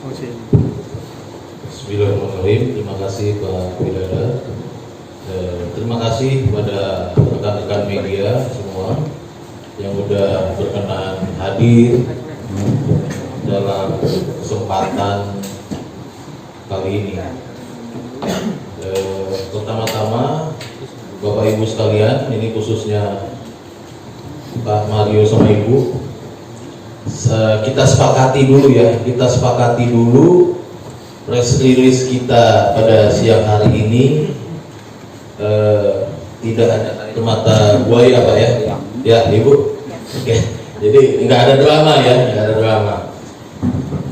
Bismillahirrahmanirrahim. Terima kasih Pak Widara. Terima kasih kepada rekan-rekan media semua yang sudah berkenan hadir dalam kesempatan kali ini. Pertama-tama Bapak Ibu sekalian, ini khususnya Pak Mario sama Ibu, kita sepakati dulu press release kita pada siang hari ini tidak ada air mata buaya Pak ya? Ya Ibu? Oke. Jadi nggak ada drama ya, nggak ada drama.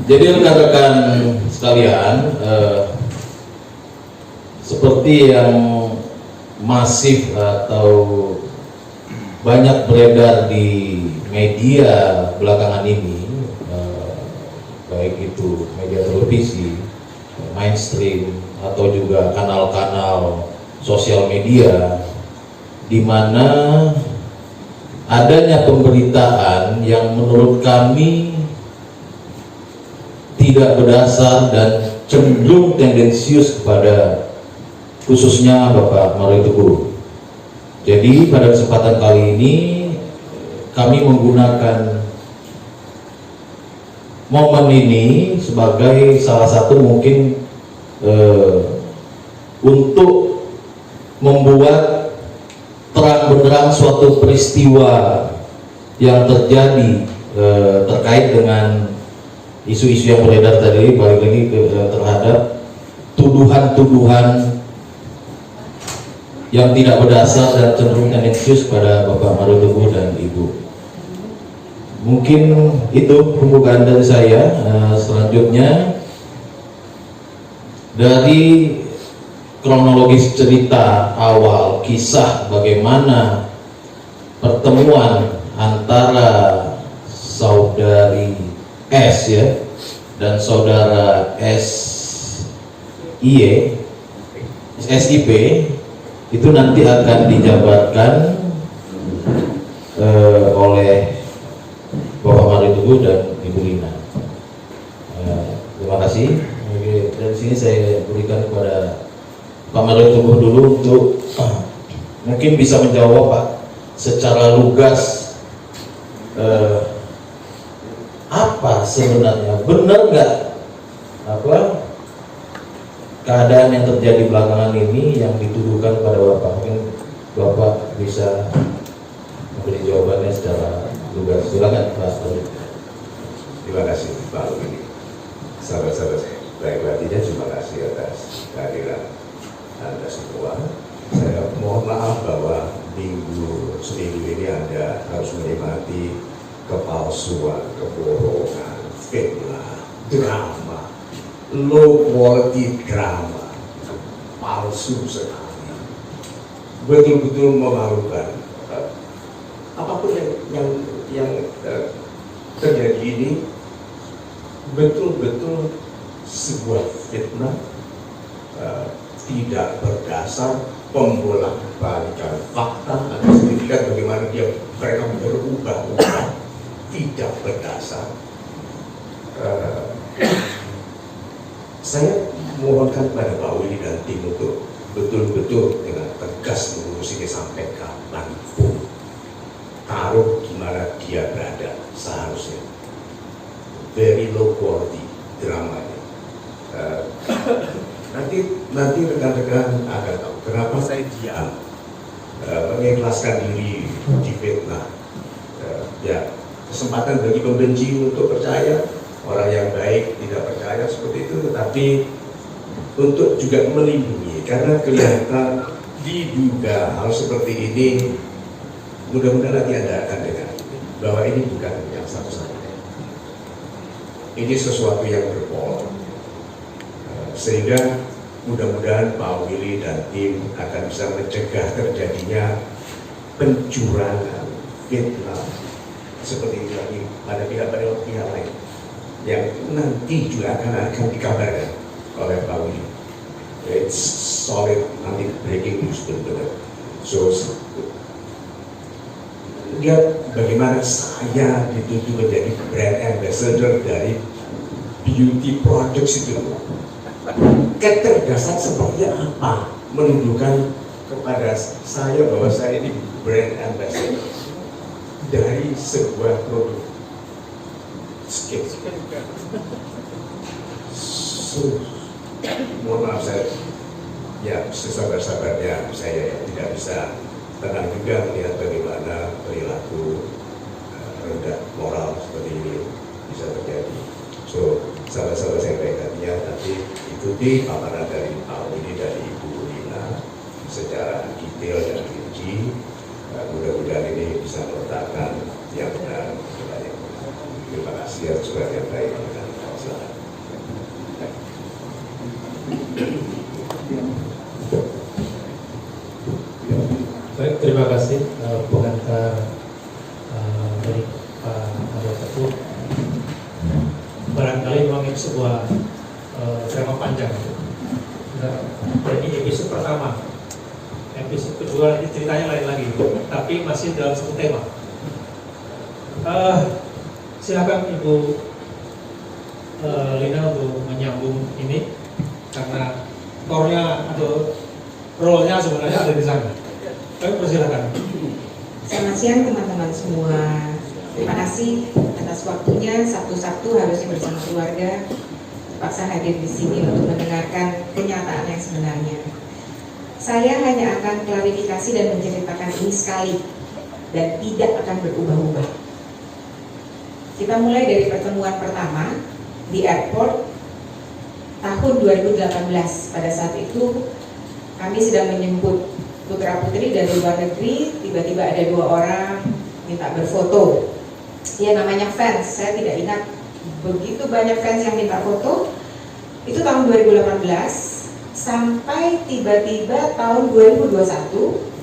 Jadi rekan-rekan sekalian, seperti yang masif atau banyak beredar di media belakangan ini, baik itu media televisi, mainstream, atau juga kanal-kanal sosial media, di mana adanya pemberitaan yang menurut kami tidak berdasar dan cenderung tendensius kepada khususnya Bapak Mario Teguh. Jadi pada kesempatan kali ini kami menggunakan momen ini sebagai salah satu mungkin untuk membuat terang benderang suatu peristiwa yang terjadi terkait dengan isu-isu yang beredar tadi, balik lagi terhadap tuduhan-tuduhan yang tidak berdasar dan cenderung tendensius pada Bapak Mario Teguh dan Ibu. Mungkin itu pembukaan dari saya. Selanjutnya dari kronologis cerita awal kisah bagaimana pertemuan antara saudari S ya dan saudara SIP itu nanti akan dijabarkan oleh Bapak Mario Teguh dan Ibu Lina. Terima kasih. Dari sini saya berikan kepada Pak Mario Teguh dulu untuk mungkin bisa menjawab Pak secara lugas, apa sebenarnya benar nggak keadaan yang terjadi belakangan ini yang dituduhkan pada Bapak. Mungkin Bapak bisa memberi jawabannya secara lugas. Silakan Pak. Terima kasih Pak Willy. Sahabat-sahabat baik hatinya, terima kasih atas kehadiran Anda semua. Saya mohon maaf bahwa seminggu ini Anda harus menikmati kepalsuan, kebohongan, fitnah, drama, low quality drama, palsu sekali, betul-betul memalukan. Apapun yang terjadi ini betul-betul sebuah fitnah, tidak berdasar, pembolak-balikan fakta. Anda sendiri lihat bagaimana mereka berubah-ubah, tidak berdasar. Saya mohonkan kepada Pak Willy dan tim untuk betul-betul dengan tegas mengurus ini sampai kapanpun, taruh di mana dia berada seharusnya. Very low quality dramanya. Nanti rekan-rekan akan tahu kenapa saya diam, mengikhlaskan diri di fitnah. Ya, kesempatan bagi pembenci untuk percaya, orang yang baik tidak percaya seperti itu, tetapi untuk juga melindungi, karena kelihatan diduga hal seperti ini. Mudah-mudahan nanti Anda akan dengar bahwa ini bukan yang satu-satunya. Ini sesuatu yang berpola, sehingga mudah-mudahan Pak Willy dan tim akan bisa mencegah terjadinya pencurangan, fitnah seperti ini lagi pada pihak lain yang nanti juga akan dikabarkan oleh Pak Willy. It's solid, nanti breaking news benar-benar. So lihat bagaimana saya dituduh menjadi brand ambassador dari beauty products itu, kecerdasan seperti apa menunjukkan kepada saya bahwa saya ini brand ambassador dari sebuah produk skin. So, mohon maaf saya, ya sesabar-sabarnya saya tidak bisa tenang juga melihat bagaimana perilaku rendah moral seperti ini bisa terjadi. So, sahabat-sahabat saya baik hatinya, nanti ikuti paparan dari Pak Widi dan Ibu Lina secara detail dan rinci. Mudah-mudahan ini bisa meletakkan yang benar. Terima kasih atas perhatian baik. Silakan. Baik, terima kasih pengantar dari Pak Aryo Teguh. Barangkali memang ini sebuah drama panjang. Nah, jadi episode pertama, episode kedua ini ceritanya lain lagi, tapi masih dalam satu tema. Silakan Ibu Lina untuk menyambung ini karena core-nya atau role-nya sebenarnya ada di sana. Kami persilakan. Selamat siang teman-teman semua. Terima kasih atas waktunya. Sabtu-Sabtu harusnya bersama keluarga, terpaksa hadir di sini untuk mendengarkan kenyataan yang sebenarnya. Saya hanya akan klarifikasi dan menceritakan ini sekali dan tidak akan berubah-ubah. Kita mulai dari pertemuan pertama di airport tahun 2018. Pada saat itu kami sedang menjemput putra-putri dari luar negeri. Tiba-tiba ada 2 orang minta berfoto. Ya namanya fans, saya tidak ingat begitu banyak fans yang minta foto. Itu tahun 2018 sampai tiba-tiba tahun 2021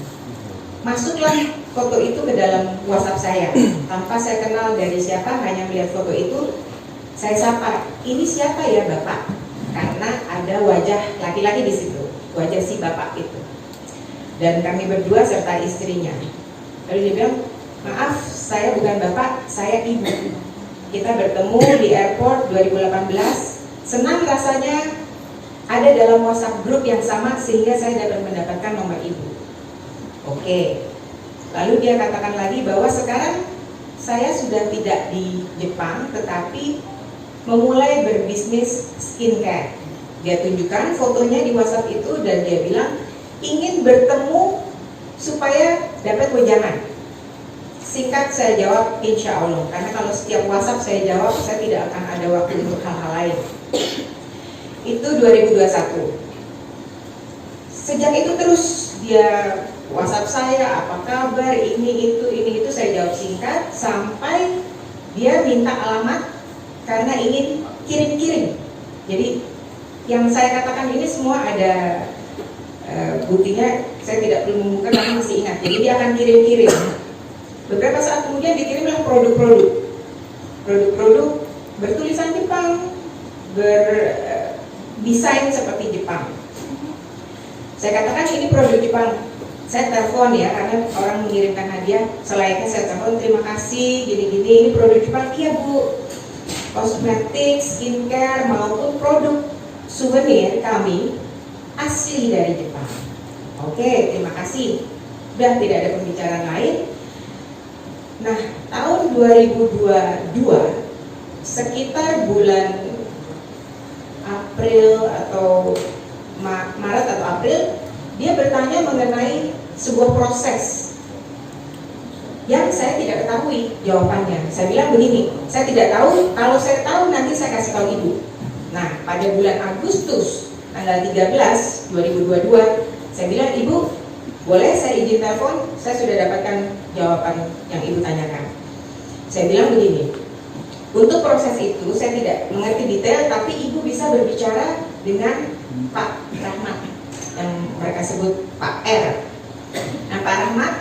masuklah foto itu ke dalam WhatsApp saya. Tanpa saya kenal dari siapa, hanya melihat foto itu, saya sapa, ini siapa ya Bapak? Karena ada wajah laki-laki di situ, wajah si Bapak itu. Dan kami berdua serta istrinya. Lalu dia bilang, maaf, saya bukan Bapak, saya Ibu. Kita bertemu di airport 2018. Senang rasanya ada dalam WhatsApp grup yang sama sehingga saya dapat mendapatkan nomor Ibu. Oke. Lalu dia katakan lagi bahwa sekarang saya sudah tidak di Jepang tetapi memulai berbisnis skincare. Dia tunjukkan fotonya di WhatsApp itu dan dia bilang ingin bertemu supaya dapat wejangan. Singkat saya jawab insya Allah, karena kalau setiap WhatsApp saya jawab saya tidak akan ada waktu untuk hal-hal lain. Itu 2021. Sejak itu terus dia WhatsApp saya, apa kabar, ini itu saya jawab singkat sampai dia minta alamat karena ingin kirim-kirim. Jadi yang saya katakan ini semua ada buktinya, saya tidak perlu membuka karena masih ingat. Jadi dia akan kirim-kirim. Beberapa saat kemudian dikirimlah produk-produk bertulisan Jepang, berdesain seperti Jepang. Saya katakan ini produk Jepang. Saya telepon ya, karena orang mengirimkan hadiah, selayaknya saya telepon, terima kasih, gini-gini, ini produk Jepang. Iya Bu, kosmetik, skincare, maupun produk souvenir kami asli dari Jepang. Oke, terima kasih. Sudah tidak ada pembicaraan lain. Nah, tahun 2022, sekitar bulan April atau Maret atau April, dia bertanya mengenai sebuah proses yang saya tidak ketahui jawabannya. Saya bilang begini, saya tidak tahu, kalau saya tahu nanti saya kasih tahu Ibu. Nah, pada bulan Agustus tanggal 13 2022, saya bilang, Ibu, boleh saya izin telepon? Saya sudah dapatkan jawaban yang Ibu tanyakan. Saya bilang begini, untuk proses itu saya tidak mengerti detail, tapi Ibu bisa berbicara dengan Pak Rahmat, yang mereka sebut Pak R. Nah, Pak Rahmat,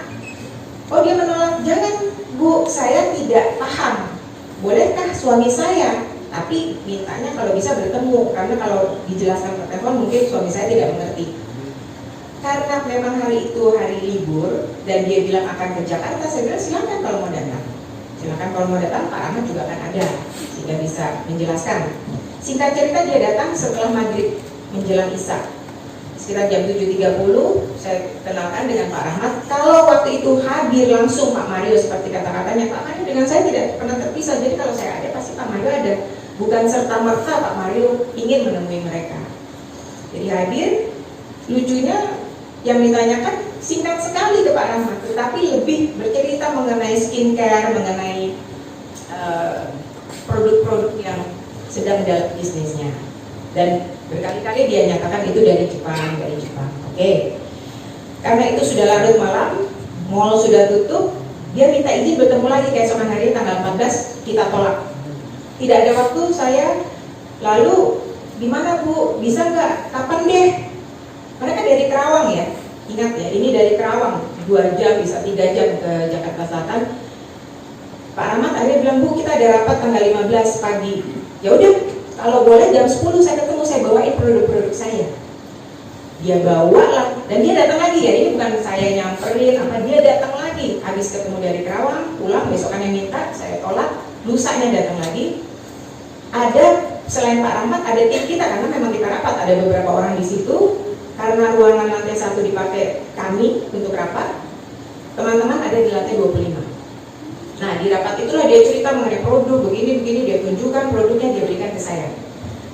oh dia menolak, jangan Bu, saya tidak paham. Bolehkah suami saya? Tapi mintanya kalau bisa bertemu, karena kalau dijelaskan per telepon mungkin suami saya tidak mengerti. Karena memang hari itu hari libur dan dia bilang akan ke Jakarta, saya bilang silakan kalau mau datang. Silakan kalau mau datang, Pak Rahmat juga akan ada sehingga bisa menjelaskan. Singkat cerita dia datang setelah maghrib menjelang isya, sekitar jam 7.30. Saya kenalkan dengan Pak Rahmat. Kalau waktu itu hadir langsung Pak Mario, seperti kata-katanya, Pak Mario dengan saya tidak pernah terpisah, jadi kalau saya ada pasti Pak Mario ada, bukan serta-merta Pak Mario ingin menemui mereka. Jadi hadir. Lucunya yang ditanyakan singkat sekali ke Pak Rahmat, tetapi lebih bercerita mengenai skincare, mengenai produk-produk yang sedang dalam bisnisnya. Dan berkali-kali dia nyatakan itu dari Jepang. Oke. Karena itu sudah larut malam, mall sudah tutup, dia minta izin bertemu lagi keesokan hari tanggal 14, kita tolak. Tidak ada waktu, saya lalu gimana Bu, bisa nggak? Kapan deh? Mereka dari Kerawang ya, ingat ya, ini dari Kerawang 2 jam bisa 3 jam ke Jakarta Selatan. Pak Rahmat akhirnya bilang, Bu kita ada rapat tanggal 15 pagi. Ya udah, kalau boleh jam 10 saya ketemu, saya bawain produk-produk saya. Dia bawa lah, dan dia datang lagi ya, ini bukan saya nyamperin apa, dia datang lagi. Habis ketemu dari Kerawang, pulang besokannya minta, saya tolak, lusanya datang lagi. Ada selain Pak Rahmat ada tim kita, karena memang kita rapat, ada beberapa orang di situ. Karena ruangan lantai 1 dipakai kami untuk rapat, teman-teman ada di lantai 25. Nah di rapat itulah dia cerita mengenai produk begini, dia tunjukkan produknya, dia berikan ke saya.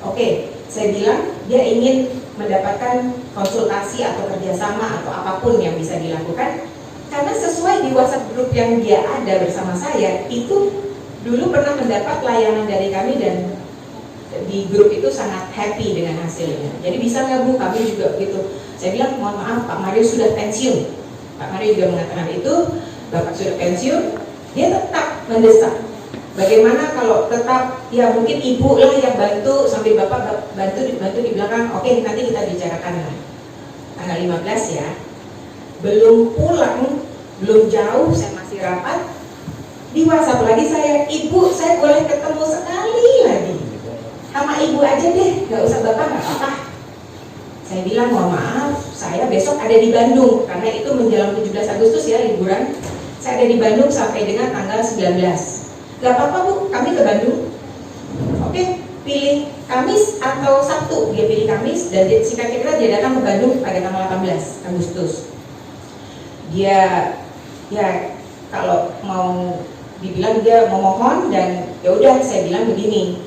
Oke, saya bilang dia ingin mendapatkan konsultasi atau kerjasama atau apapun yang bisa dilakukan, karena sesuai di WhatsApp grup yang dia ada bersama saya, itu dulu pernah mendapat layanan dari kami dan di grup itu sangat happy dengan hasilnya. Jadi bisa nggak Bu, kami juga begitu. Saya bilang mohon maaf Pak Mario sudah pensiun. Pak Mario juga mengatakan itu, Bapak sudah pensiun. Dia tetap mendesak. Bagaimana kalau tetap ya mungkin Ibu lah yang bantu sambil Bapak bantu di belakang. Oke, nanti kita bicarakan lah. Tanggal 15 ya. Belum pulang, belum jauh, saya masih rapat. Di WhatsApp lagi saya, Ibu saya boleh ketemu sekali lagi. Sama Ibu aja deh, nggak usah Bapak, nggak apa-apa. Saya bilang mohon maaf, saya besok ada di Bandung, karena itu menjelang 17 Agustus ya liburan. Saya ada di Bandung sampai dengan tanggal 19. Gak apa-apa Bu, kami ke Bandung. Oke, pilih Kamis atau Sabtu. Dia pilih Kamis dan singkat cerita dia datang ke Bandung pada tanggal 18 Agustus. Dia ya kalau mau dibilang dia memohon, dan ya udah saya bilang begini.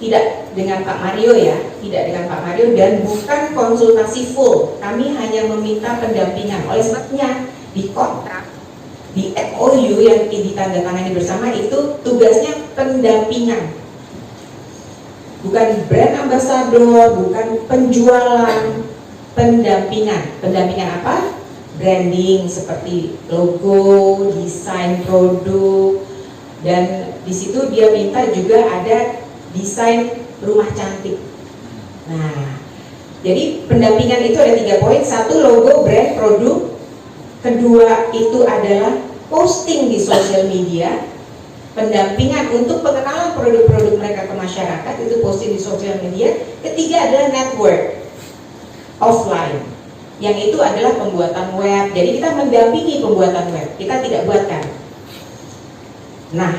Tidak dengan Pak Mario ya, tidak dengan Pak Mario, dan bukan konsultasi full. Kami hanya meminta pendampingan. Oleh sebabnya di kontrak, di MOU yang ditandatangani bersama itu tugasnya pendampingan, bukan brand ambassador, bukan penjualan, pendampingan. Pendampingan apa? Branding seperti logo, desain produk, dan di situ dia minta juga ada desain rumah cantik. Nah, jadi pendampingan itu ada 3 poin. 1, logo, brand, produk. Kedua itu adalah posting di sosial media. Pendampingan untuk pengenalan produk-produk mereka ke masyarakat, itu posting di sosial media. Ketiga adalah network offline, yang itu adalah pembuatan web. Jadi kita mendampingi pembuatan web, kita tidak buatkan. Nah,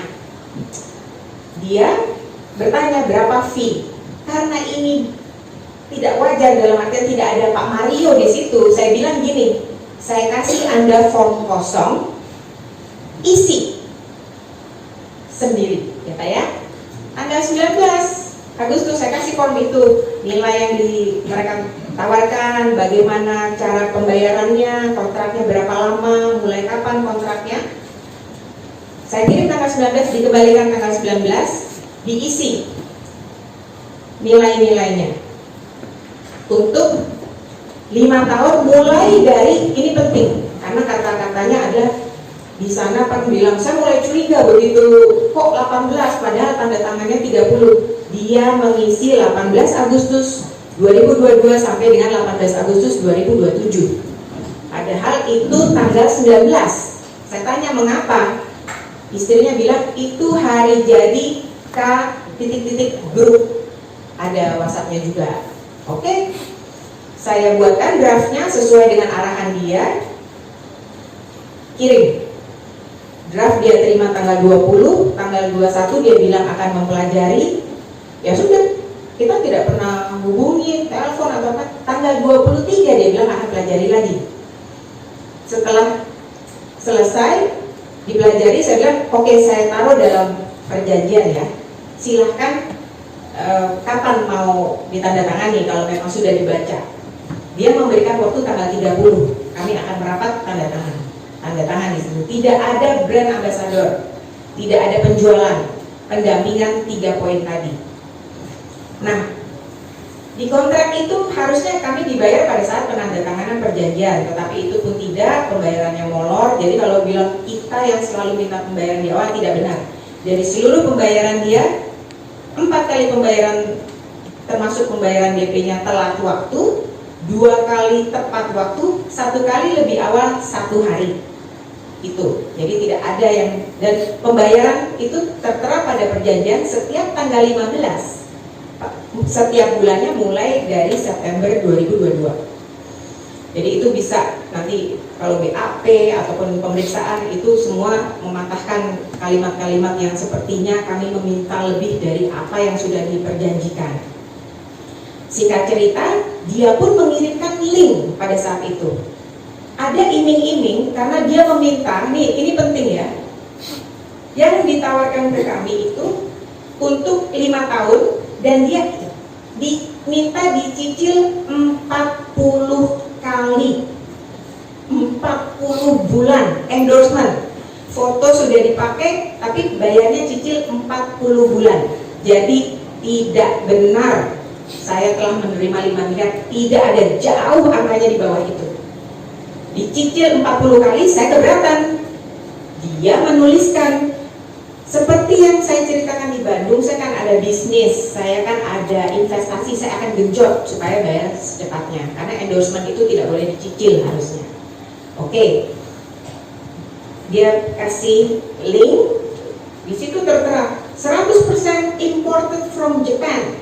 dia bertanya berapa fee, karena ini tidak wajar dalam artian tidak ada Pak Mario di situ. Saya bilang gini, saya kasih Anda form kosong, isi sendiri ya Pak ya. Tanggal 19 Agustus saya kasih form itu, nilai yang mereka tawarkan, bagaimana cara pembayarannya, kontraknya berapa lama, mulai kapan kontraknya. Saya kirim tanggal 19, dikembalikan tanggal 19, diisi nilai-nilainya untuk 5 tahun, mulai dari, ini penting karena kata-katanya adalah di sana Pak bilang, saya mulai curiga begitu kok 18 padahal tanda tangannya 30. Dia mengisi 18 Agustus 2022 sampai dengan 18 Agustus 2027, padahal itu tanggal 19. Saya tanya mengapa, istrinya bilang itu hari jadi K grup, ada WhatsAppnya juga. Oke, saya buatkan draftnya sesuai dengan arahan dia, kirim. Draft dia terima tanggal 20, tanggal 21 dia bilang akan mempelajari. Ya sudah, kita tidak pernah hubungi, telepon atau apa. Tanggal 23 dia bilang akan pelajari lagi. Setelah selesai dipelajari, saya bilang oke, saya taruh dalam perjanjian ya, silahkan kapan mau ditandatangani kalau memang sudah dibaca. Dia memberikan waktu tanggal 30, kami akan merapat tanda tangan di situ. Tidak ada brand ambassador, tidak ada penjualan, pendampingan 3 poin tadi. Nah, di kontrak itu harusnya kami dibayar pada saat penandatanganan perjanjian, tetapi itu pun tidak, pembayarannya molor. Jadi kalau bilang kita yang selalu minta pembayaran di awal, tidak benar. Dari seluruh pembayaran dia, 4 kali pembayaran termasuk pembayaran DP-nya telat waktu, 2 kali tepat waktu, 1 kali lebih awal 1 hari. Itu, jadi tidak ada yang, dan pembayaran itu tertera pada perjanjian setiap tanggal 15 setiap bulannya mulai dari September 2022. Jadi itu bisa nanti kalau BAP ataupun pemeriksaan itu semua mematahkan kalimat-kalimat yang sepertinya kami meminta lebih dari apa yang sudah diperjanjikan. Singkat cerita, dia pun mengirimkan link pada saat itu. Ada iming-iming karena dia meminta, nih ini penting ya, yang ditawarkan ke kami itu untuk 5 tahun dan dia diminta dicicil 40 kali, 40 bulan endorsement. Foto sudah dipakai tapi bayarnya cicil 40 bulan. Jadi tidak benar saya telah menerima 5 miliar, tidak ada, jauh angkanya di bawah itu. Dicicil 40 kali, saya keberatan. Dia menuliskan seperti yang saya ceritakan di Bandung, saya kan ada bisnis, saya kan ada investasi, saya akan genjot supaya bayar secepatnya. Karena endorsement itu tidak boleh dicicil harusnya. Oke, dia kasih link, di situ tertera 100% imported from Japan,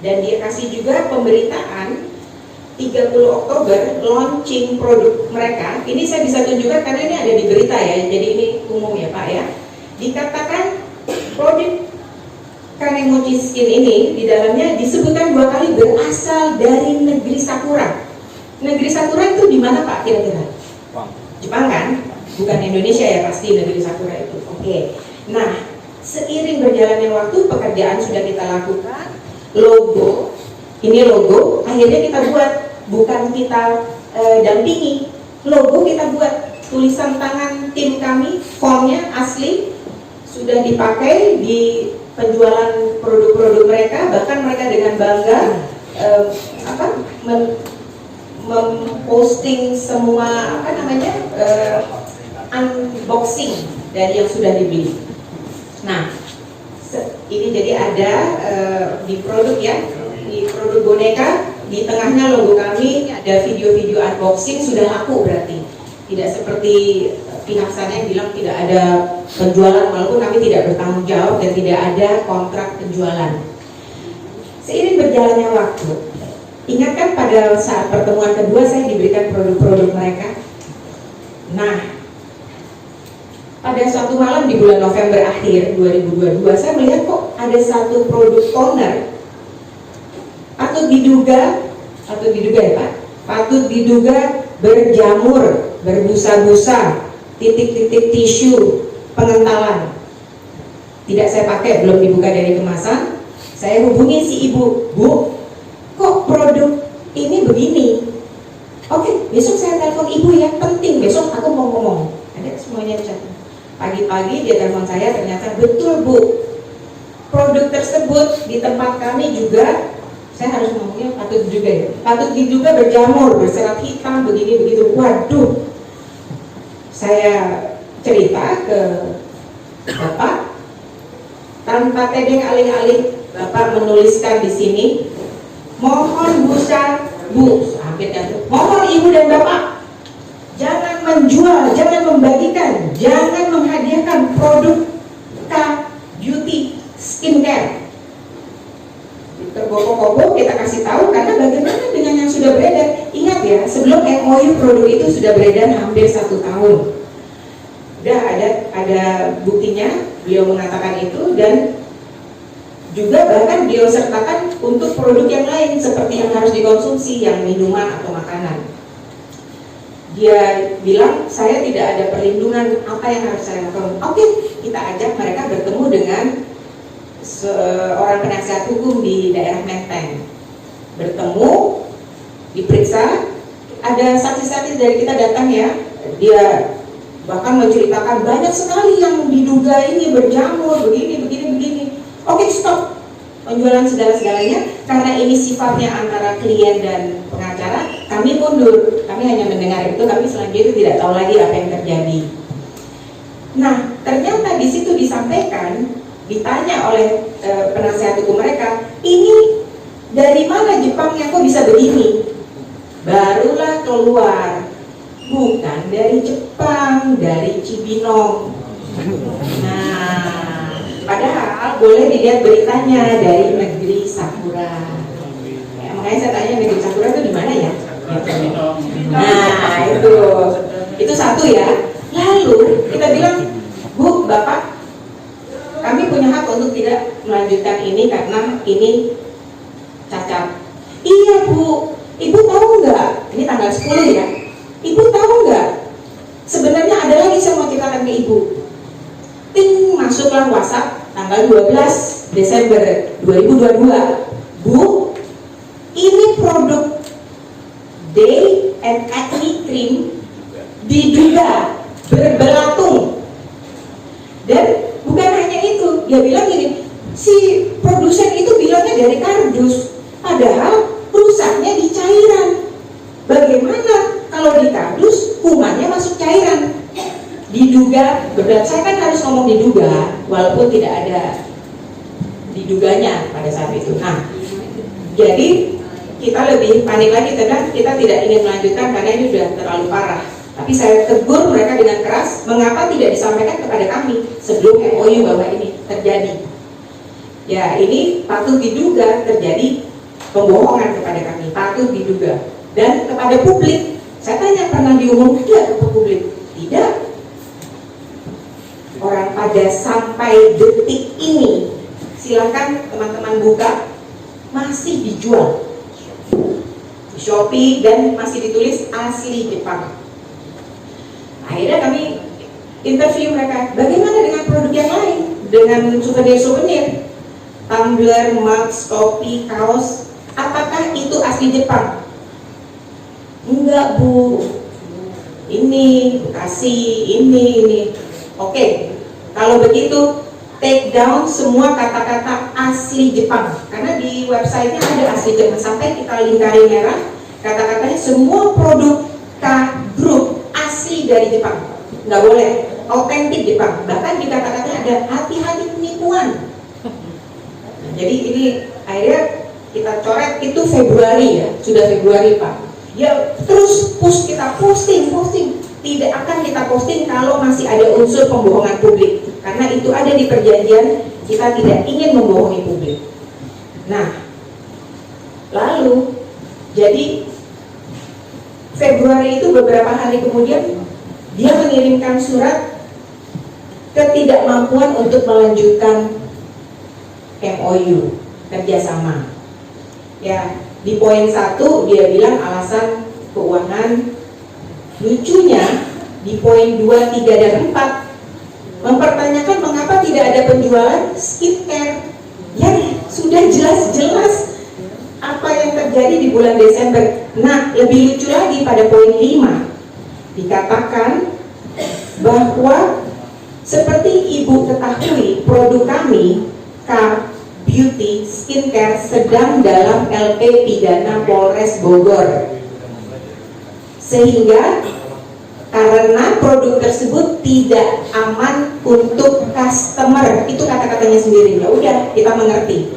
dan dia kasih juga pemberitaan 30 Oktober launching produk mereka. Ini saya bisa tunjukkan karena ini ada di berita ya, jadi ini umum ya Pak ya. Dikatakan produk Kanemochi Skin ini di dalamnya disebutkan 2 kali berasal dari negeri Sakura. Negeri Sakura itu di mana Pak kira-kira? Jepang kan? Bukan Indonesia ya pasti negeri Sakura itu. Oke. Nah, seiring berjalannya waktu pekerjaan sudah kita lakukan. Logo, ini logo, akhirnya kita buat, bukan kita dampingi. Logo kita buat, tulisan tangan tim kami, fontnya asli, sudah dipakai di penjualan produk-produk mereka, bahkan mereka dengan bangga memposting semua unboxing dari yang sudah dibeli. Nah, ini jadi ada di produk ya, di produk boneka, di tengahnya logo kami, ada video-video unboxing, sudah laku berarti. Tidak seperti pihak sana yang bilang tidak ada penjualan, walaupun kami tidak bertanggung jawab dan tidak ada kontrak penjualan. Seiring berjalannya waktu, ingatkan pada saat pertemuan kedua saya diberikan produk-produk mereka. Nah, pada suatu malam di bulan November akhir 2022, saya melihat kok ada satu produk toner, patut diduga ya Pak, patut diduga berjamur, berbusa-busa, titik-titik tisu, pengentalan. Tidak saya pakai, belum dibuka dari kemasan. Saya hubungi si ibu, Bu, kok produk ini begini? Oke, besok saya telepon ibu ya, penting, besok aku mau ngomong. Ada semuanya catat. Pagi-pagi dia telepon saya, ternyata betul Bu, produk tersebut di tempat kami juga, saya harus ngomongnya patut juga ya, patut diduga berjamur, berserat hitam, begini begitu. Waduh, saya cerita ke Bapak, tanpa tedeng alih-alih Bapak menuliskan di sini, mohon mohon Ibu dan Bapak, jangan menjual, jangan membagikan, jangan menghadiahkan produk K Beauty Skincare. Tergopoh-gopoh kita kasih tahu, karena bagaimana dengan yang sudah beredar. Ingat ya, sebelum MOU produk itu sudah beredar hampir 1 tahun. Udah ada buktinya, beliau mengatakan itu, dan juga bahkan beliau sertakan untuk produk yang lain seperti yang harus dikonsumsi, yang minuman atau makanan. Dia bilang, saya tidak ada perlindungan, apa yang harus saya lakukan? Oke, kita ajak mereka bertemu dengan seorang penasihat hukum di daerah Menteng. Bertemu, diperiksa, ada saksi-saksi dari kita datang ya, dia bahkan menceritakan banyak sekali yang diduga ini berjamur, begini. Oke, stop penjualan segala-segalanya, karena ini sifatnya antara klien dan pengacara, kami mundur, kami hanya mendengar itu, tapi selanjutnya itu tidak tahu lagi apa yang terjadi. Nah, ternyata di situ disampaikan, ditanya oleh penasihat hukum mereka, ini dari mana Jepangnya kok bisa begini? Barulah keluar, bukan dari Jepang, dari Cibinong. Nah, padahal boleh dilihat beritanya dari negeri Sakura. Ya, makanya saya tanya negeri Sakura itu di mana ya? Nah, itu satu ya. Lalu kita bilang, Bu, Bapak, kami punya hak untuk tidak melanjutkan ini karena ini cacat. Iya Bu, Ibu tahu nggak? Ini tanggal 10 ya. Ibu tahu nggak? Sebenarnya ada lagi saya mau ceritakan ke Ibu. Ting, masuklah WhatsApp tanggal 12 Desember 2022. Bu, ini produk Day and Acne Cream diduga berbelatung. Dan bukan hanya itu, dia bilang gini, si produsen itu bilangnya dari kardus, padahal rusaknya di cairan. Bagaimana kalau di kardus kumannya masuk cairan? Diduga berat. Saya kan harus ngomong diduga walaupun tidak ada diduganya pada saat itu. Nah, jadi kita lebih panik lagi karena kita tidak ingin melanjutkan karena ini sudah terlalu parah. Tapi saya tegur mereka dengan keras, mengapa tidak disampaikan kepada kami sebelum MOU bahwa ini terjadi. Ya, ini patut diduga terjadi pembohongan kepada kami, patut diduga. Dan kepada publik, saya tanya, pernah diumumkan tidak ke publik? Tidak. Orang pada sampai detik ini, silakan teman-teman buka, masih dijual di Shopee dan masih ditulis asli Jepang. Akhirnya kami interview mereka, bagaimana dengan produk yang lain, dengan souvenir-souvenir, tumbler, mug, topi, kaos, apakah itu asli Jepang? Enggak Bu, ini Bekasi, ini. Oke, kalau begitu take down semua kata-kata asli Jepang, karena di websitenya ada asli Jepang, sampai kita lingkari merah kata-katanya semua produk K Group asli dari Jepang, nggak boleh autentik Jepang, bahkan di kata-katanya ada hati-hati penipuan. Jadi ini akhirnya kita coret, itu Februari ya, sudah Februari Pak. Ya terus kita posting, tidak akan kita posting kalau masih ada unsur pembohongan publik, karena itu ada di perjanjian, kita tidak ingin membohongi publik. Nah, lalu jadi Februari itu beberapa hari kemudian dia mengirimkan surat ketidakmampuan untuk melanjutkan MOU kerjasama. Ya, di poin 1 dia bilang alasan keuangan. Lucunya di poin 2, 3, dan 4 mempertanyakan mengapa tidak ada penjualan skincare yang sudah jelas-jelas apa yang terjadi di bulan Desember. Nah, lebih lucu lagi pada poin 5 dikatakan bahwa seperti Ibu ketahui, produk kami K Beauty Skincare sedang dalam LP pidana Polres Bogor, sehingga karena produk tersebut tidak aman untuk customer, itu kata-katanya sendiri. Ya udah, kita mengerti.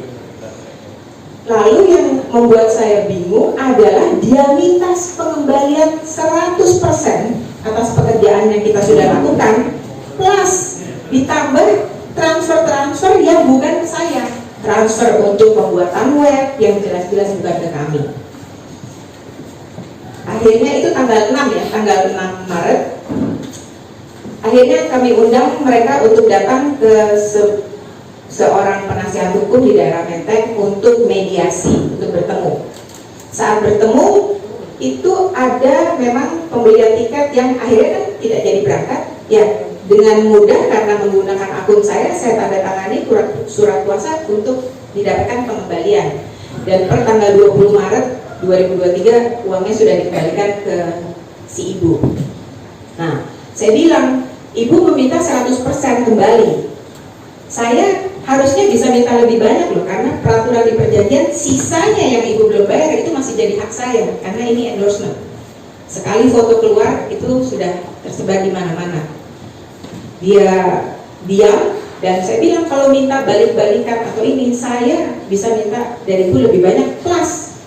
Lalu yang membuat saya bingung adalah dia minta pengembalian 100% atas pekerjaan yang kita sudah lakukan, plus ditambah transfer yang bukan ke saya, transfer untuk pembuatan web yang jelas-jelas bukan ke kami. Akhirnya itu tanggal 6 ya, tanggal 6 Maret. Akhirnya kami undang mereka untuk datang ke seorang penasihat hukum di daerah Menteng untuk mediasi, untuk bertemu. Saat bertemu itu ada memang pembelian tiket yang akhirnya kan tidak jadi berangkat. Ya, dengan mudah karena menggunakan akun saya tanda tangani surat kuasa untuk didapatkan pengembalian. Dan per tanggal 20 Maret 2023 uangnya sudah dikembalikan ke si ibu. Nah, saya bilang, ibu meminta 100% kembali. Saya harusnya bisa minta lebih banyak loh, karena peraturan di perjanjian sisanya yang ibu belum bayar itu masih jadi hak saya, karena ini endorsement. Sekali foto keluar itu sudah tersebar di mana-mana. Dia diam dan saya bilang kalau minta balik-balikan atau ini, saya bisa minta dari ibu lebih banyak, plus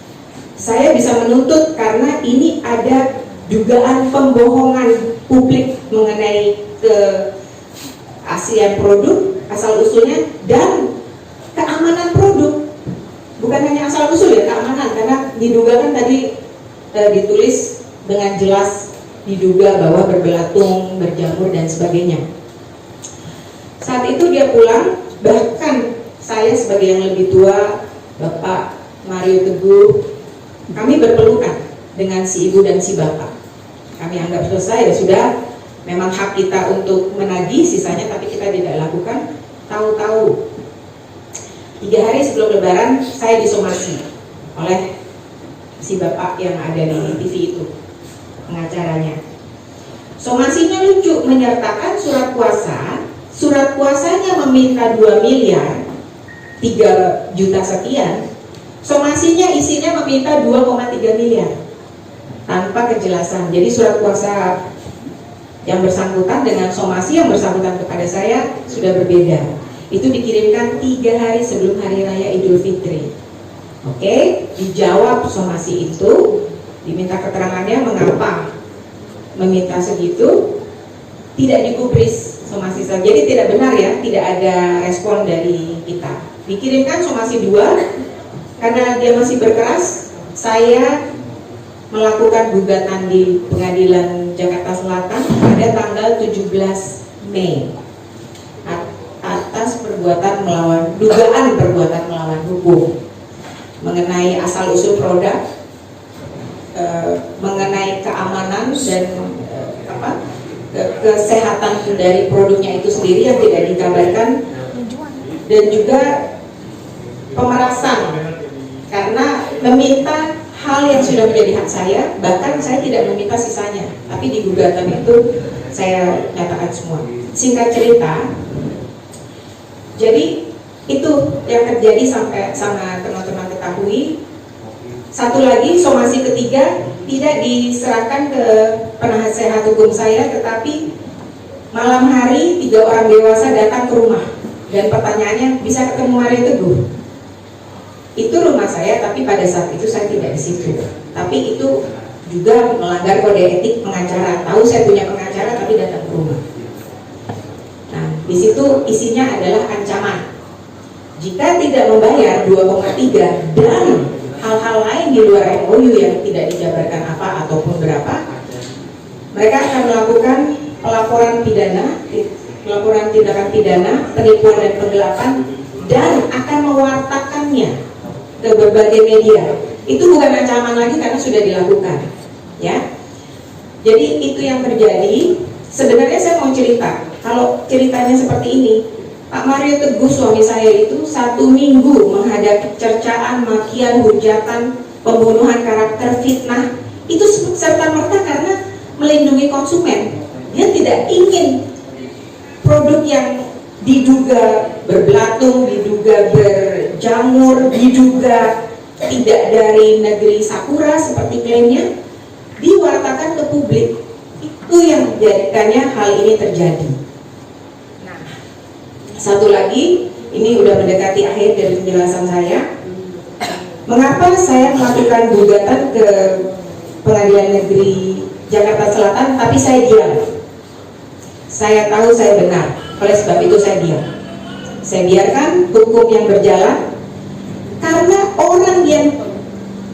saya bisa menuntut karena ini ada dugaan pembohongan publik mengenai keaslian produk, asal usulnya, dan keamanan produk. Bukan hanya asal usul ya, keamanan, karena diduga kan tadi ditulis dengan jelas diduga bahwa berbelatung, berjamur dan sebagainya. Saat itu dia pulang, bahkan saya sebagai yang lebih tua, Bapak Mario Teguh, kami berpelukan dengan si ibu dan si bapak. Kami anggap selesai, ya sudah, memang hak kita untuk menagih sisanya, tapi kita tidak lakukan. Tahu-tahu 3 hari sebelum Lebaran saya disomasi oleh si bapak yang ada di TV itu, pengacaranya. Somasinya lucu, menyertakan surat kuasa. Surat kuasanya meminta 2 miliar 3 juta sekian. Somasinya isinya meminta 2,3 miliar tanpa kejelasan. Jadi surat kuasa yang bersangkutan dengan somasi yang bersangkutan kepada saya sudah berbeda. Itu dikirimkan 3 hari sebelum Hari Raya Idul Fitri. Oke, dijawab somasi itu, diminta keterangannya mengapa meminta segitu, tidak digubris somasi saja. Jadi tidak benar ya, tidak ada respon dari kita. Dikirimkan somasi 2. Karena dia masih berkeras, saya melakukan gugatan di Pengadilan Jakarta Selatan pada tanggal 17 Mei atas dugaan perbuatan melawan hukum mengenai asal usul produk, mengenai keamanan dan kesehatan dari produknya itu sendiri yang tidak dikabarkan, dan juga pemerasan karena meminta hal yang sudah menjadi hak saya, bahkan saya tidak meminta sisanya, tapi di gugatan itu saya nyatakan semua. Singkat cerita, jadi itu yang terjadi sampai sama teman-teman ketahui. Satu lagi, somasi ketiga tidak diserahkan ke penasehat hukum saya, tetapi malam hari 3 orang dewasa datang ke rumah dan pertanyaannya, bisa ketemu Mario Teguh? Itu rumah saya, tapi pada saat itu saya tidak di situ. Tapi itu juga melanggar kode etik pengacara. Tahu saya punya pengacara, tapi datang ke rumah. Nah, di situ isinya adalah ancaman. Jika tidak membayar 2,3 dan hal-hal lain di luar MOU yang tidak dijabarkan apa ataupun berapa, mereka akan melakukan pelaporan pidana, pelaporan tindakan pidana, penipuan dan penggelapan, dan akan mewartakannya ke berbagai media. Itu bukan ancaman lagi karena sudah dilakukan, ya. Jadi itu yang terjadi. Sebenarnya saya mau cerita. Kalau ceritanya seperti ini, Pak Mario Teguh suami saya itu 1 minggu menghadapi cercaan, makian, hujatan, pembunuhan karakter, fitnah. Itu serta-merta karena melindungi konsumen. Dia tidak ingin produk yang diduga berbelatung, diduga berjamur, diduga tidak dari negeri Sakura seperti klaimnya, diwartakan ke publik. Itu yang menjadikannya hal ini terjadi. Nah, satu lagi, ini udah mendekati akhir dari penjelasan saya. Mengapa saya melakukan gugatan ke Pengadilan Negeri Jakarta Selatan, tapi saya diam? Saya tahu saya benar. Oleh sebab itu saya diam. Saya biarkan hukum yang berjalan, karena orang yang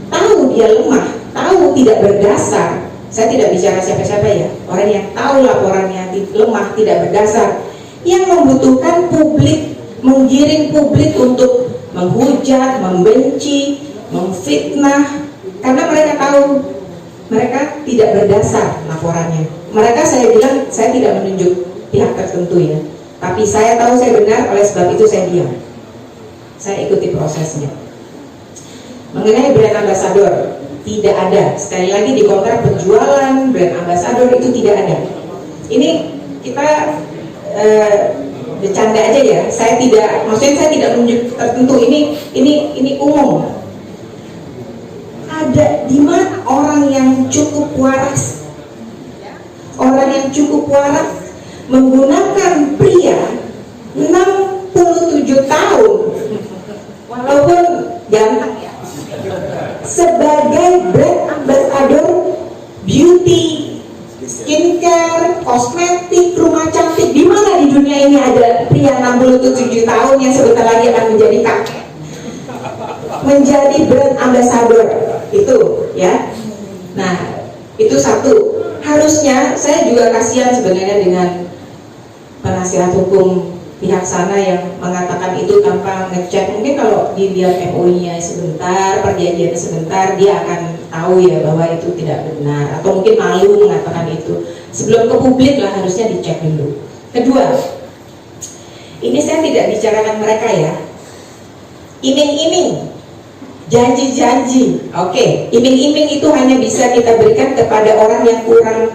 tahu dia lemah, tahu tidak berdasar. Saya tidak bicara siapa-siapa ya. Orang yang tahu laporannya lemah, tidak berdasar, yang membutuhkan publik menggiring publik untuk menghujat, membenci, memfitnah, karena mereka tahu mereka tidak berdasar laporannya. Mereka, saya bilang, saya tidak menunjuk pihak tertentu ya, tapi saya tahu saya benar, oleh sebab itu saya diam. Saya ikuti prosesnya. Mengenai brand ambassador, tidak ada. Sekali lagi di kontrak penjualan brand ambassador itu tidak ada. Ini kita bercanda aja ya. Saya tidak, maksudnya saya tidak menunjuk tertentu. Ini umum. Ada di mana orang yang cukup waras, orang yang cukup waras menggunakan pria 67 tahun, walaupun ganteng ya, sebagai brand ambassador beauty, skincare, kosmetik, rumah cantik. Di mana di dunia ini ada pria 67 tahun yang sebentar lagi akan menjadi kakek, menjadi brand ambassador itu ya. Nah, itu satu. Harusnya saya juga kasihan sebenarnya dengan penasihat hukum pihak sana yang mengatakan itu tanpa ngecek. Mungkin kalau dilihat MOU-nya sebentar, perjanjiannya sebentar, dia akan tahu ya bahwa itu tidak benar, atau mungkin malu mengatakan itu. Sebelum ke publik lah harusnya dicek dulu. Kedua, ini saya tidak bicarakan mereka ya, iming-iming, janji-janji. Oke, iming-iming itu hanya bisa kita berikan kepada orang yang kurang,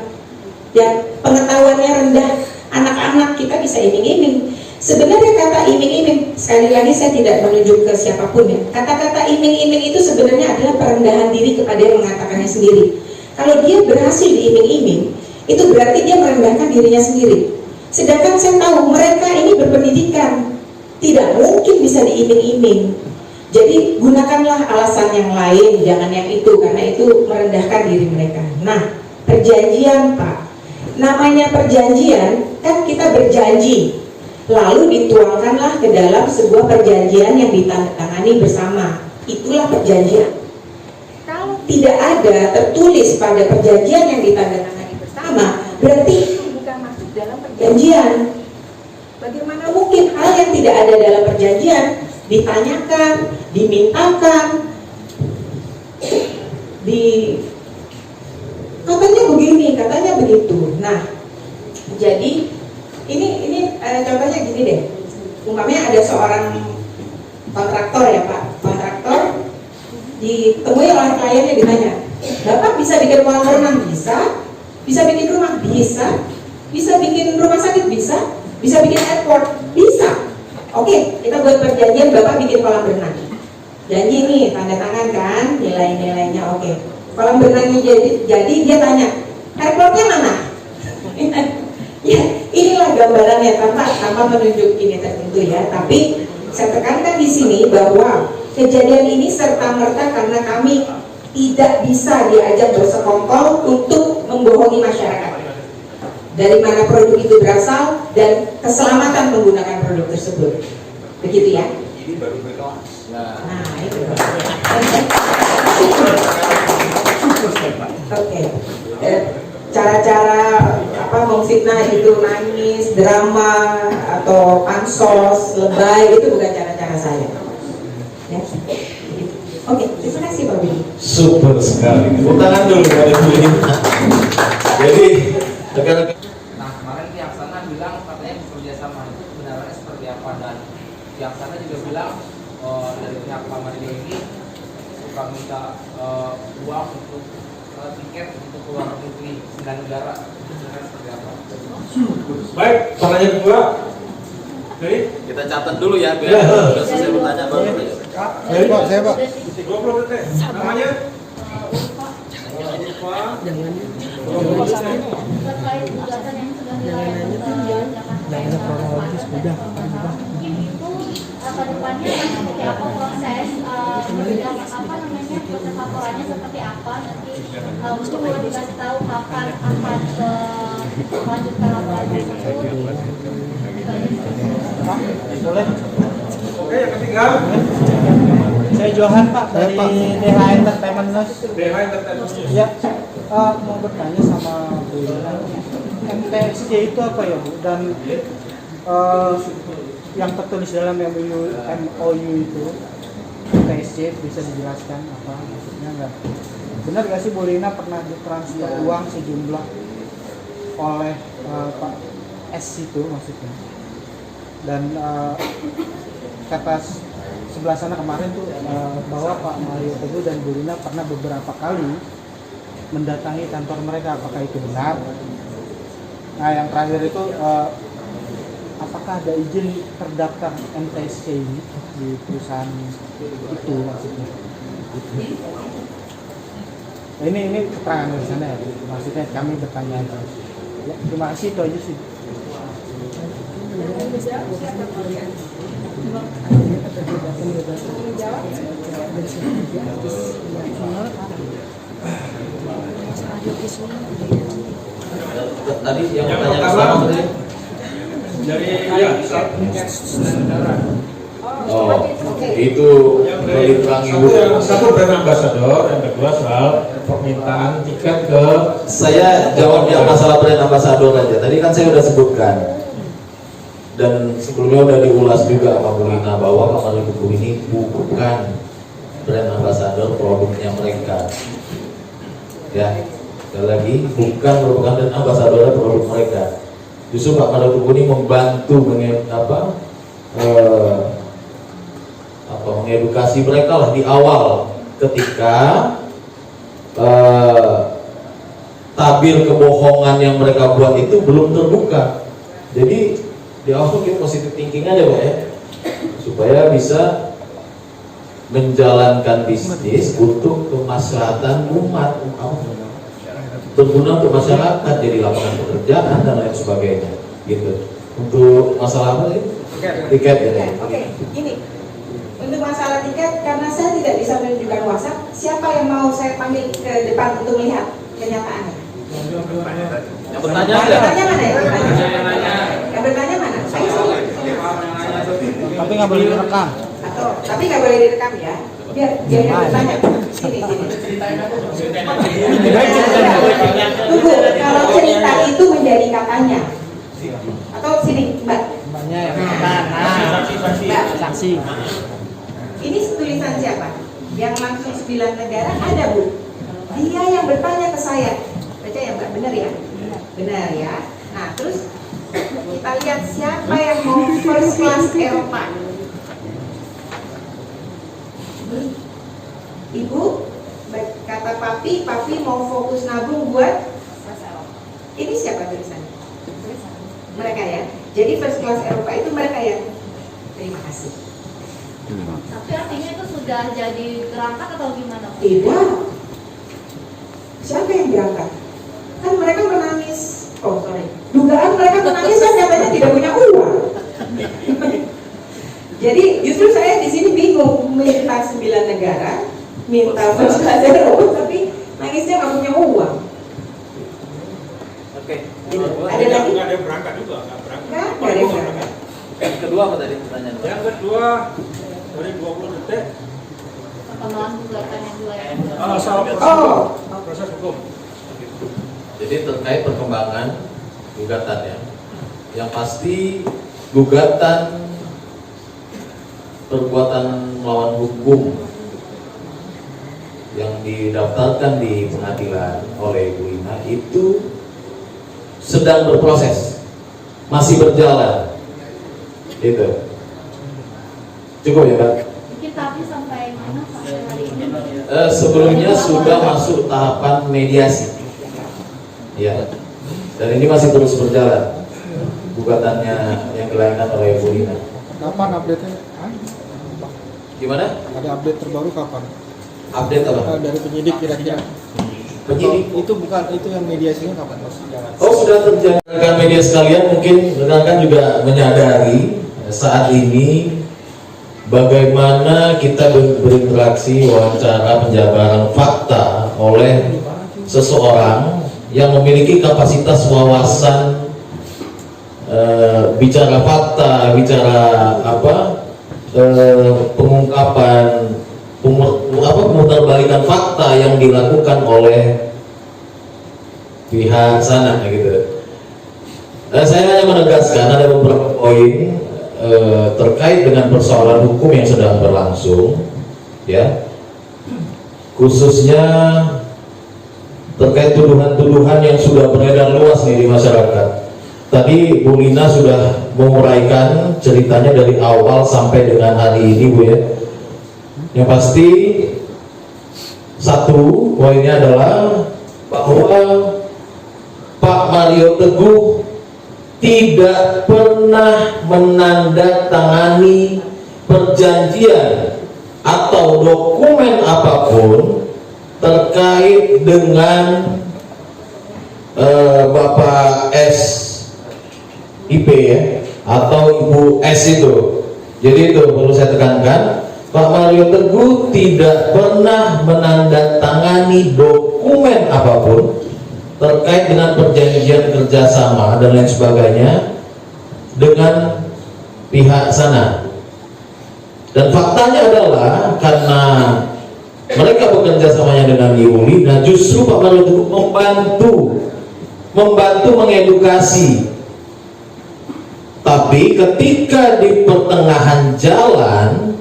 yang pengetahuannya rendah. Anak-anak kita bisa iming-iming. Sebenarnya kata iming-iming, sekali lagi saya tidak menunjuk ke siapapun ya, kata-kata iming-iming itu sebenarnya adalah perendahan diri kepada yang mengatakannya sendiri. Kalau dia berhasil diiming-iming, itu berarti dia merendahkan dirinya sendiri. Sedangkan saya tahu mereka ini berpendidikan, tidak mungkin bisa diiming-iming. Jadi gunakanlah alasan yang lain, jangan yang itu, karena itu merendahkan diri mereka. Nah, perjanjian Pak, namanya perjanjian kan kita berjanji, lalu dituangkanlah ke dalam sebuah perjanjian yang ditandatangani bersama. Itulah perjanjian. Kalau tidak ada tertulis pada perjanjian yang ditandatangani bersama, berarti itu bukan masuk dalam perjanjian. Bagaimana mungkin hal yang tidak ada dalam perjanjian ditanyakan, dimintakan, katanya begini, katanya begitu. Nah, jadi ini contohnya gini deh. Umpamanya ada seorang kontraktor ya Pak, kontraktor ditemui oleh kliennya, ditanya, Bapak bisa bikin kolam renang? Bisa. Bisa bikin rumah? Bisa. Bisa bikin rumah sakit? Bisa. Bisa bikin airport? Bisa. Oke, kita buat perjanjian, Bapak bikin kolam renang. Janji nih, tanda tangan kan, nilai-nilainya oke. Kolam renangnya jadi dia tanya, airportnya mana? Ya, inilah gambarannya tanpa menunjuk ini tertentu ya. Tapi saya tekankan di sini bahwa kejadian ini serta-merta karena kami tidak bisa diajak bersekongkol untuk membohongi masyarakat. Dari mana produk itu berasal dan keselamatan menggunakan produk tersebut. Begitu ya? Ini baru berkelas. Nah, itu. Oke. Cara-cara memfitnah itu nangis, drama atau pansos, lebay, itu bukan cara-cara saya. Ya. Oke, terima kasih Pak Billy. Super sekali. Tepuk tangan dulu pada Billy. Jadi rekan-rekan. Nah, kemarin pihak sana bilang katanya bekerja sama, itu kebenarannya seperti apa? Dan pihak sana juga bilang dari pihak Pak Mario ini suka minta uang untuk tiket untuk keluar negeri 9 negara. Itu sebenarnya seperti apa? Baik, pertanyaan kedua. Oke. Kita catat dulu ya biar sudah selesai bertanya baru. Saya Pak. 20 detik. Namanya? Terkait gugatan yang sudah dilayangkan mungkin itu ke depannya seperti apa proses proses laporannya seperti apa nanti mungkin boleh dikasih tahu kapan akan melanjutkan laporan tersebut. Oke, yang ketiga. Saya Johan Pak dari DH Entertainment News. DH Entertainment. Ya, mau bertanya sama Bu Lina. MTSC itu apa ya Bu? Dan yang tertulis dalam MOU itu TSC bisa dijelaskan apa maksudnya nggak? Benar gak sih Bu Lina pernah ditransfer uang sejumlah oleh Pak S itu maksudnya? Dan kata sebelah sana kemarin tuh bahwa Pak Mario Teguh dan Bu Lina pernah beberapa kali mendatangi kantor mereka, apakah itu benar? Nah yang terakhir itu apakah ada izin terdaftar MTSC ini di perusahaan itu maksudnya? Nah, ini keterangan dari sana ya, maksudnya kami bertanya aja. Ya, terima kasih, itu aja sih. Tadi yang pertanyaan pertama tadi Dari oh itu melintrangi hukum. satu brand ambassador, yang kedua soal permintaan tiket ke Saya jawab yang masalah brand ambassador aja. Tadi kan saya udah sebutkan dan sebelumnya udah diulas juga sama Bu Lina bahwa Pak Mario Teguh ini bukan brand ambassador produknya mereka. Ya, sekali lagi bukan merupakan brand ambassador produk mereka. Justru Pak Mario Teguh ini membantu mengedukasi mereka lah di awal ketika tabir kebohongan yang mereka buat itu belum terbuka. Jadi di awal kita positive thinking aja Pak ya, supaya bisa menjalankan bisnis untuk kemaslahatan umat, berguna untuk masyarakat, jadi lapangan pekerjaan dan lain sebagainya gitu. Untuk masalah apa sih? Tiket ya. Oke, gini. Untuk masalah tiket, karena saya tidak bisa menunjukkan WhatsApp, siapa yang mau saya panggil ke depan untuk melihat kenyataannya? Yang bertanya Yang aja. bertanya mana ya? Yang bertanya mana? Ayo sini. Tapi nggak boleh direkam. Tapi nggak boleh direkam ya. Biar yang bertanya. Sini. Tunggu, kalau cerita itu menjadi katanya. Atau sini, Mbak. Mbaknya yang Mbak, saksi. Ini tulisan siapa? Yang langsung 9 negara ada Bu. Dia yang bertanya ke saya. Baca ya Mbak, benar ya? Benar ya. Nah terus kita lihat siapa yang mau first class Eropa. Ibu, kata papi mau fokus nabung buat ini siapa tulisannya? Mereka ya. Jadi first class Eropa itu mereka ya. Terima kasih. Tapi artinya itu sudah jadi berangkat atau gimana? Tidak. Siapa yang berangkat? Kan mereka menangis. Oh sorry. Dugaan mereka menangis kan katanya tidak punya uang. Jadi justru saya di sini bingung minta 9 negara, minta first class Eropa, tapi nangisnya nggak punya uang. Oke. Ada lagi? nggak ada yang berangkat juga, nggak berangkat. Nggak ada yang berangkat. Yang kedua apa tadi pertanyaan? Yang kedua dari 20 detik Perkembangan gugatan yang dua yang soal Oh, proses hukum. Jadi terkait perkembangan gugatan ya, yang pasti gugatan perbuatan melawan hukum yang didaftarkan di pengadilan oleh Bu Lina itu sedang berproses, masih berjalan, gitu. Cukup ya Pak? mungkin tapi sampai mana sampai hari ini? Sebelumnya sudah masuk tahapan mediasi, ya. Dan ini masih terus berjalan gugatannya yang dilayangkan oleh Bu Lina. Kapan update-nya? Gimana? Ada update terbaru kapan? Update apa? Dari penyidik kira-kira. Penyidik. Itu bukan, itu yang mediasinya kapan? Oh sudah terjadi. Rekan media sekalian, mungkin rekan juga menyadari saat ini bagaimana kita berinteraksi wawancara penjabaran fakta oleh seseorang yang memiliki kapasitas wawasan bicara fakta, bicara pengungkapan, pemutarbalikan fakta yang dilakukan oleh pihak sana gitu. Saya hanya menegaskan ada beberapa poin terkait dengan persoalan hukum yang sedang berlangsung, ya, khususnya terkait tuduhan-tuduhan yang sudah beredar luas nih di masyarakat. Tadi Bu Lina sudah menguraikan ceritanya dari awal sampai dengan hari ini, Bu, ya. Yang pasti satu poinnya adalah bahwa Pak Mario Teguh tidak pernah menandatangani perjanjian atau dokumen apapun terkait dengan Bapak S IP, ya, atau Ibu S itu. Jadi itu perlu saya tekankan, Pak Mario Teguh tidak pernah menandatangani dokumen apapun terkait dengan perjanjian kerjasama dan lain sebagainya dengan pihak sana. Dan faktanya adalah karena mereka bekerja samanya dengan Ibu Lina, justru Pak Mario Teguh membantu mengedukasi. Tapi ketika di pertengahan jalan,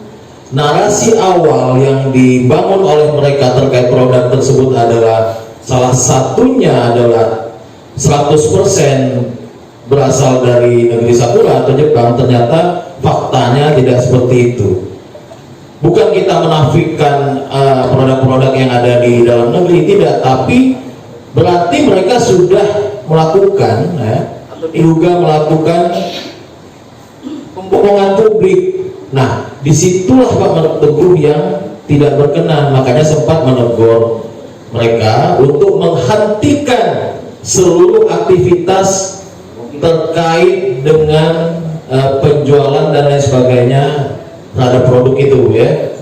narasi awal yang dibangun oleh mereka terkait produk tersebut adalah salah satunya adalah 100% berasal dari negeri Sakura atau Jepang. Ternyata faktanya tidak seperti itu. Bukan kita menafikan produk-produk yang ada di dalam negeri, tidak, tapi berarti mereka sudah melakukan, juga melakukan pembohongan publik. Nah, disitulah Pak Mario Teguh yang tidak berkenan, makanya sempat menegur mereka untuk menghentikan seluruh aktivitas terkait dengan penjualan dan lain sebagainya terhadap produk itu, ya.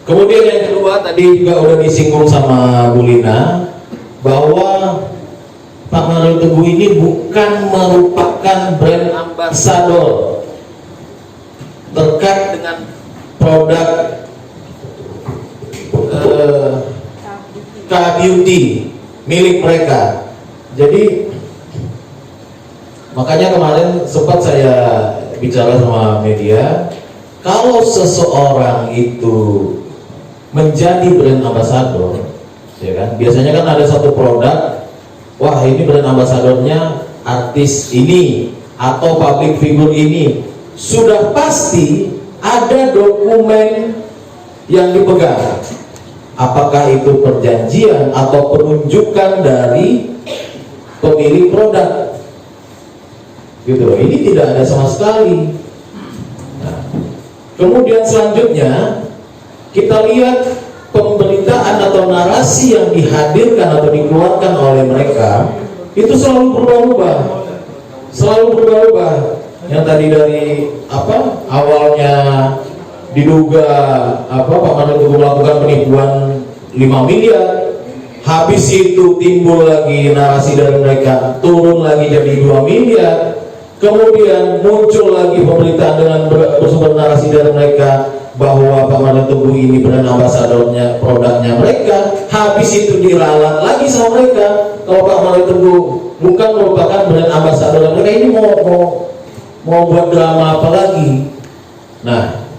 Kemudian yang kedua, tadi juga udah disinggung sama Bu Lina, bahwa Pak Mario Teguh ini bukan merupakan brand ambassador terkait dengan produk K-Beauty milik mereka. Jadi makanya kemarin sempat saya bicara sama media, kalau seseorang itu menjadi brand ambassador, ya kan, biasanya kan ada satu produk, wah ini brand ambassadornya artis ini atau public figure ini, sudah pasti ada dokumen yang dipegang. Apakah itu perjanjian atau penunjukan dari pemilik produk, gitu loh. Ini tidak ada sama sekali. Nah, kemudian selanjutnya kita lihat pemberitaan atau narasi yang dihadirkan atau dikeluarkan oleh mereka itu selalu berubah-ubah, Yang tadi dari awalnya diduga Pak Mario Teguh melakukan penipuan 5 miliar, habis itu timbul lagi narasi dari mereka turun lagi jadi 2 miliar, kemudian muncul lagi pemberitaan dengan bersumber narasi dari mereka bahwa Pak Mario Teguh ini brand ambasadornya produknya mereka, habis itu diralat lagi sama mereka kalau Pak Mario Teguh bukan merupakan brand ambasador mereka. Ini mau buat drama apa lagi? Nah,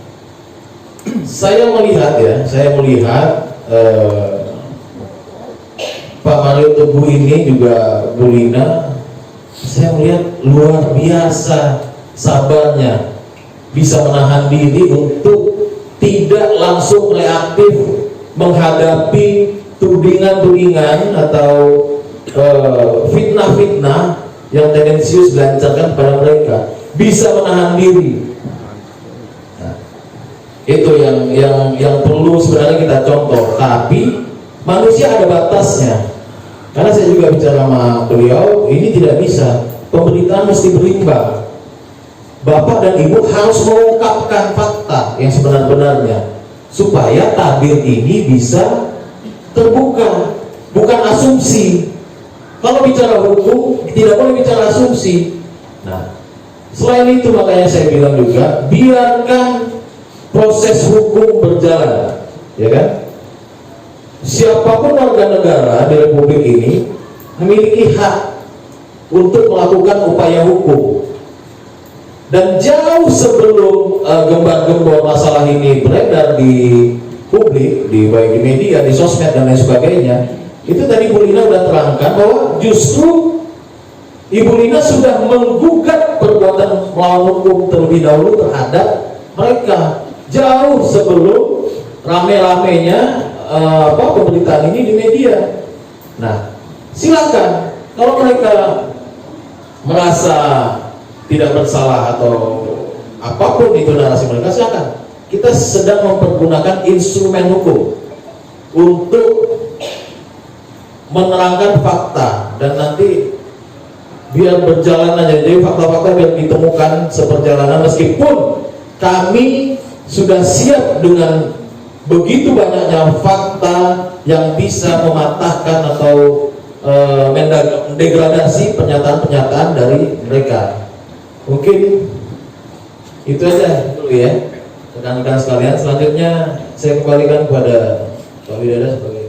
saya melihat Pak Mario Teguh ini juga Bu Lina, saya melihat luar biasa sabarnya, bisa menahan diri untuk tidak langsung reaktif menghadapi tudingan-tudingan atau fitnah-fitnah yang tendensius dilancarkan pada mereka, bisa menahan diri. Itu yang perlu sebenarnya kita contoh. Tapi manusia ada batasnya. Karena saya juga bicara sama beliau, ini tidak bisa, pemberitaan mesti berimbang. Bapak dan Ibu harus mengungkapkan fakta yang sebenar-benarnya supaya tabir ini bisa terbuka, bukan asumsi. Kalau bicara hukum tidak boleh bicara asumsi. Nah, selain itu makanya saya bilang juga, biarkan proses hukum berjalan, ya kan? Siapapun warga negara di Republik ini memiliki hak untuk melakukan upaya hukum. Dan jauh sebelum gembar-gembor masalah ini beredar di publik, baik di media, di sosmed dan lain sebagainya, itu tadi Bu Lina sudah terangkan bahwa justru Ibu Lina sudah menggugat perbuatan melawan hukum terlebih dahulu terhadap mereka jauh sebelum rame-ramenya pemberitaan ini di media. Nah, silakan kalau mereka merasa tidak bersalah atau apapun itu narasi mereka, silakan. Kita sedang mempergunakan instrumen hukum untuk menerangkan fakta dan nanti biar berjalan aja, jadi fakta-fakta biar ditemukan seperjalanan, meskipun kami sudah siap dengan begitu banyaknya fakta yang bisa mematahkan atau mendegradasi pernyataan-pernyataan dari mereka. Mungkin itu aja dulu ya rekan-rekan sekalian. Selanjutnya saya kembalikan kepada Pak Widada sebagai